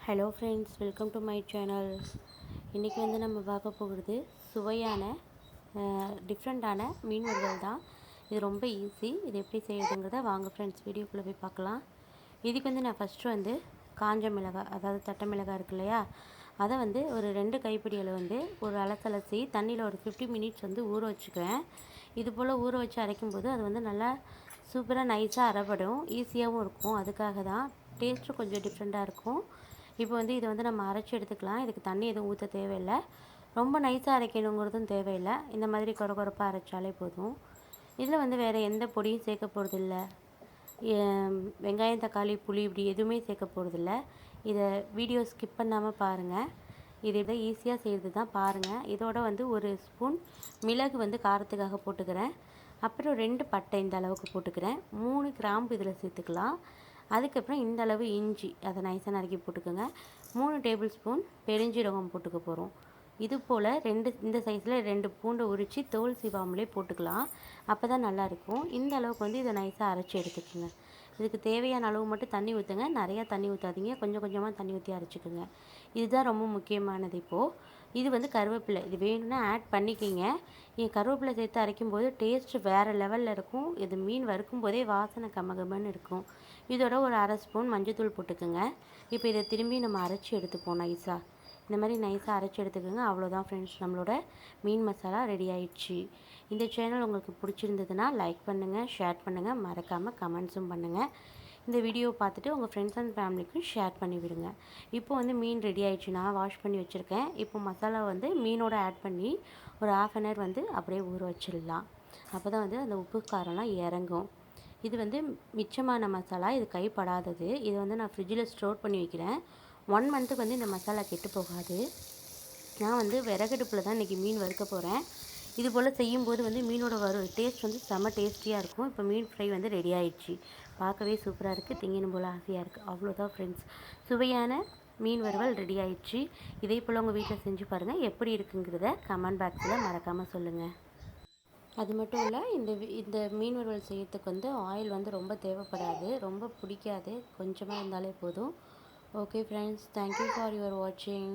Hello friends, welcome to my channel. இன்றைக்கி வந்து நம்ம பார்க்க போகிறது சுவையான டிஃப்ரெண்ட்டான மீன் வறுவல் தான். இது ரொம்ப ஈஸி. இது எப்படி செய்யுதுங்கிறத வாங்க ஃப்ரெண்ட்ஸ் வீடியோக்குள்ளே போய் பார்க்கலாம். இதுக்கு வந்து நான் ஃபஸ்ட்டு வந்து காஞ்ச மிளகாய், அதாவது தட்டை மிளகாய் இருக்கு இல்லையா, அதை வந்து ஒரு 2 கைப்பிடி அளவு வந்து ஒரு அலசி தண்ணியில் ஒரு 50 மினிட்ஸ் வந்து ஊற வச்சுக்குவேன். இது போல் ஊற வச்சு அரைக்கும்போது அது வந்து நல்லா சூப்பராக நைஸாக அரைப்படும், ஈஸியாகவும் இருக்கும். அதுக்காக தான் டேஸ்ட்டும் கொஞ்சம் டிஃப்ரெண்ட்டாக இருக்கும். இப்போ வந்து இதை வந்து நம்ம அரைச்சி எடுத்துக்கலாம். இதுக்கு தண்ணி எதுவும் ஊற்ற தேவையில்லை, ரொம்ப நைஸாக அரைக்கணுங்கிறதும் தேவையில்லை. இந்த மாதிரி கொரப்பாக அரைச்சாலே போதும். இதில் வந்து வேறு எந்த பொடியும் சேர்க்க போகிறதில்ல. வெங்காயம், தக்காளி, புளி இப்படி எதுவுமே சேர்க்க போகிறதில்ல. இதை வீடியோ ஸ்கிப் பண்ணாமல் பாருங்கள். இதை ஈஸியாக செய்கிறது தான், பாருங்கள். இதோட வந்து ஒரு ஸ்பூன் மிளகு வந்து காரத்துக்காக போட்டுக்கிறேன். அப்புறம் 2 பட்டை இந்த அளவுக்கு போட்டுக்கிறேன். 3 கிராம்பு இதில் சேர்த்துக்கலாம். அதுக்கப்புறம் இந்த அளவு இஞ்சி, அதை நைஸாக நறுக்கி போட்டுக்கோங்க. 3 டேபிள் ஸ்பூன் பெருஞ்சீரகம் போட்டுக்க போகிறோம். இது போல் இந்த சைஸில் 2 பூண்டை உரித்து தோல் சீவாமலே போட்டுக்கலாம். அப்போ தான் நல்லாயிருக்கும். இந்த அளவுக்கு வந்து இதை நைஸாக அரைச்சி எடுத்துக்கோங்க. இதுக்கு தேவையான அளவு மட்டும் தண்ணி ஊற்றுங்க, நிறையா தண்ணி ஊற்றாதீங்க, கொஞ்சம் கொஞ்சமாக தண்ணி ஊற்றி அரைச்சிக்கோங்க. இதுதான் ரொம்ப முக்கியமானது. இப்போது இது வந்து கருவேப்பிலை, இது வேணும்னா ஆட் பண்ணிக்கிங்க. கருவேப்பிலை சேர்த்து அரைக்கும்போது டேஸ்ட்டு வேறு லெவலில் இருக்கும். இது மீன் வறுக்கும் போதே வாசனை கமகமன்னு இருக்கும். இதோட ஒரு அரை ஸ்பூன் மஞ்சள்தூள் போட்டுக்கோங்க. இப்போ இதை திரும்பி நம்ம அரைச்சி எடுத்துப்போம் நைஸாக. இந்த மாதிரி நைஸாக அரைச்சி எடுத்துக்கோங்க. அவ்வளோதான் ஃப்ரெண்ட்ஸ், நம்மளோட மீன் மசாலா ரெடி ஆயிடுச்சு. இந்த சேனல் உங்களுக்கு பிடிச்சிருந்ததுன்னா லைக் பண்ணுங்கள், ஷேர் பண்ணுங்கள், மறக்காமல் கமெண்ட்ஸும் பண்ணுங்கள். இந்த வீடியோ பார்த்துட்டு உங்கள் ஃப்ரெண்ட்ஸ் அண்ட் ஃபேமிலிக்கும் ஷேர் பண்ணி விடுங்க. இப்போ வந்து மீன் ரெடி ஆயிடுச்சு, நான் வாஷ் பண்ணி வச்சுருக்கேன். இப்போ மசாலா வந்து மீனோட ஆட் பண்ணி ஒரு 1/2 அன் ஹவர் வந்து அப்படியே ஊற வச்சிடலாம். அப்போ தான் வந்து அந்த உப்பு காரம்லாம் இறங்கும். இது வந்து மிச்சமான மசாலா, இது கைப்படாதது. இது வந்து நான் ஃப்ரிட்ஜில் ஸ்டோர் பண்ணி வைக்கிறேன். 1 மந்த்துக்கு வந்து இந்த மசாலா கெட்டு போகாது. நான் வந்து விறகடுப்பில் தான் இன்றைக்கி மீன் வறுக்க போகிறேன். இது போல் செய்யும்போது வந்து மீனோட டேஸ்ட் வந்து செம்ம டேஸ்டியாக இருக்கும். இப்போ மீன் ஃப்ரை வந்து ரெடி ஆயிடுச்சு. பார்க்கவே சூப்பராக இருக்குது, திங்கணும் போல் ஆசையாக இருக்குது. அவ்வளோதான் ஃப்ரெண்ட்ஸ், சுவையான மீன் வறுவல் ரெடி ஆயிடுச்சு. இதே போல் உங்கள் வீட்டில் செஞ்சு பாருங்கள். எப்படி இருக்குங்கிறத கமெண்ட் பாக்ஸில் மறக்காமல் சொல்லுங்கள். அது மட்டும் இல்லை, இந்த மீன் வறுவல் செய்யறதுக்கு வந்து ஆயில் வந்து ரொம்ப தேவைப்படாது, ரொம்ப பிடிக்காது, கொஞ்சமாக இருந்தாலே போதும். Okay friends, thank you for your வாட்சிங்.